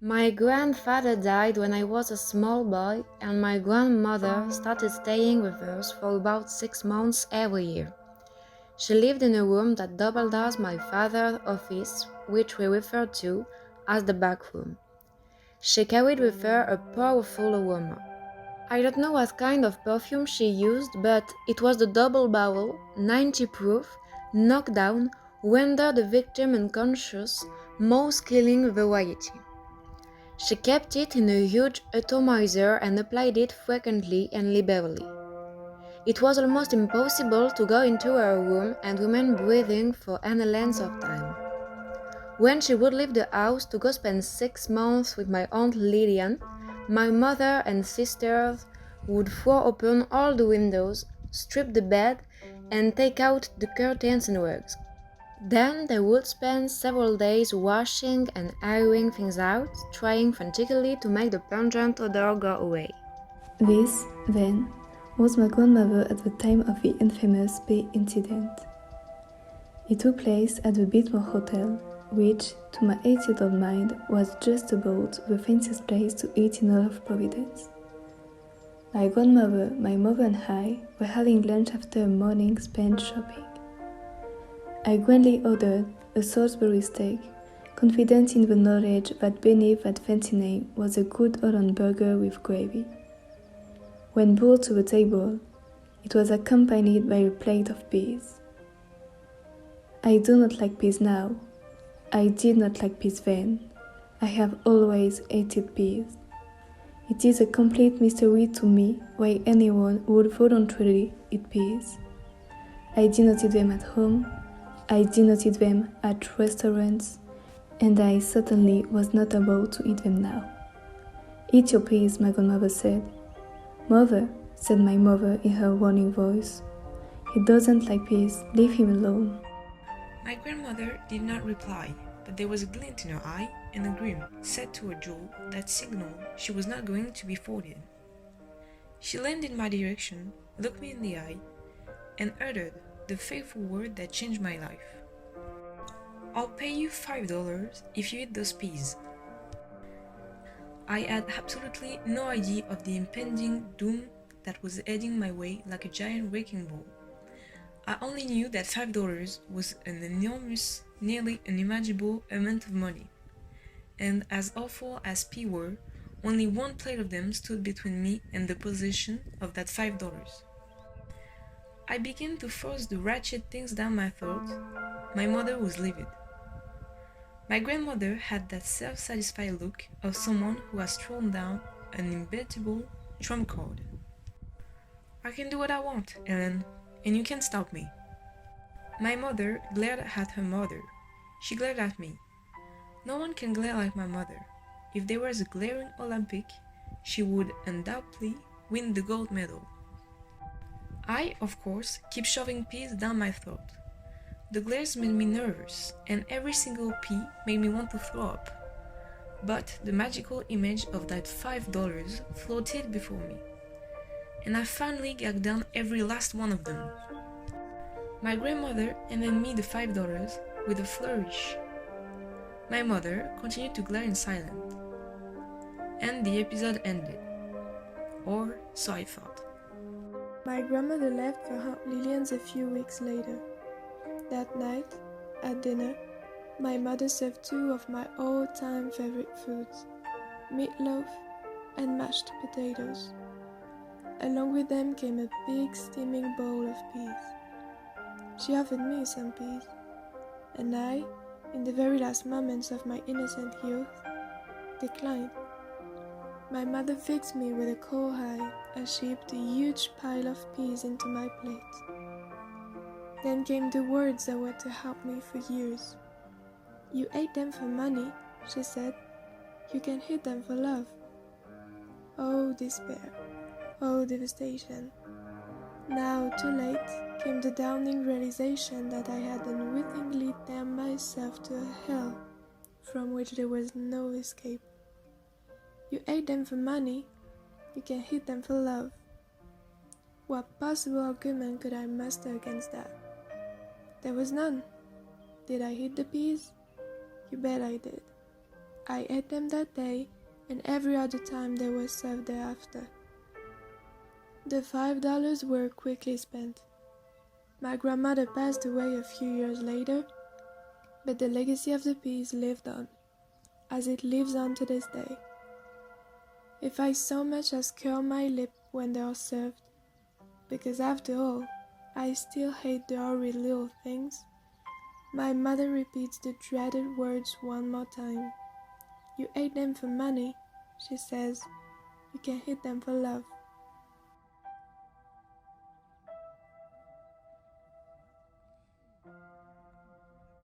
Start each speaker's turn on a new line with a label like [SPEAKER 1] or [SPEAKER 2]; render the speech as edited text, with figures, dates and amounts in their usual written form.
[SPEAKER 1] My grandfather died when I was a small boy, and my grandmother started staying with us for about 6 months every year. She lived in a room that doubled as my father's office, which we referred to as the back room. She carried with her a powerful aroma. I don't know what kind of perfume she used, but it was the double barrel, 90 proof, knockdown, render the victim unconscious, most killing variety. She kept it in a huge atomizer and applied it frequently and liberally. It was almost impossible to go into her room and remain breathing for any length of time. When she would leave the house to go spend 6 months with my aunt Lillian, my mother and sisters would throw open all the windows, strip the bed, and take out the curtains and rugs. Then they would spend several days washing and airing things out, trying frantically to make the pungent odor go away.
[SPEAKER 2] This, then, was my grandmother at the time of the infamous Bay incident. It took place at the Biltmore Hotel, which, to my 8-year-old mind, was just about the fanciest place to eat in all of Providence. My grandmother, my mother and I were having lunch after a morning spent shopping. I grandly ordered a Salisbury steak, confident in the knowledge that beneath that fancy name was a good Holland burger with gravy. When brought to the table, it was accompanied by a plate of peas. I do not like peas now. I did not like peas then. I have always hated peas. It is a complete mystery to me why anyone would voluntarily eat peas. I did not eat them at home. I did not eat them at restaurants, and I certainly was not about to eat them now. Eat your peas, my grandmother said. Mother, said my mother in her warning voice. He doesn't like peas, leave him alone.
[SPEAKER 3] My grandmother did not reply, but there was a glint in her eye and a grin set to her jaw that signaled she was not going to be forgiven. She leaned in my direction, looked me in the eye, and uttered the fateful word that changed my life. I'll pay you $5 if you eat those peas. I had absolutely no idea of the impending doom that was heading my way like a giant wrecking ball. I only knew that $5 was an enormous, nearly unimaginable amount of money, and as awful as peas were, only one plate of them stood between me and the possession of that $5. I began to force the wretched things down my throat. My mother was livid. My grandmother had that self-satisfied look of someone who has thrown down an imbettable trump card. I can do what I want, Ellen, and you can't stop me. My mother glared at her mother. She glared at me. No one can glare like my mother. If there was a glaring Olympic, she would undoubtedly win the gold medal. I, of course, keep shoving peas down my throat. The glares made me nervous, and every single pea made me want to throw up. But the magical image of that $5 floated before me, and I finally gagged down every last one of them. My grandmother handed me the $5 with a flourish. My mother continued to glare in silence, and the episode ended. Or so I thought.
[SPEAKER 4] My grandmother left for Aunt Lillian's a few weeks later. That night, at dinner, my mother served 2 of my all-time favorite foods, meatloaf and mashed potatoes. Along with them came a big steaming bowl of peas. She offered me some peas, and I, in the very last moments of my innocent youth, declined. My mother fixed me with a cold eye as she heaped a huge pile of peas into my plate. Then came the words that were to haunt me for years. You ate them for money, she said. You can hate them for love. Oh, despair. Oh, devastation. Now, too late, came the dawning realization that I had unwittingly damned myself to a hell from which there was no escape. You ate them for money, you can hate them for love. What possible argument could I muster against that? There was none. Did I hate the peas? You bet I did. I ate them that day and every other time they were served thereafter. The $5 were quickly spent. My grandmother passed away a few years later, but the legacy of the peas lived on, as it lives on to this day. If I so much as curl my lip when they are served, because after all, I still hate the horrid little things, my mother repeats the dreaded words one more time. You ate them for money, she says. You can eat them for love.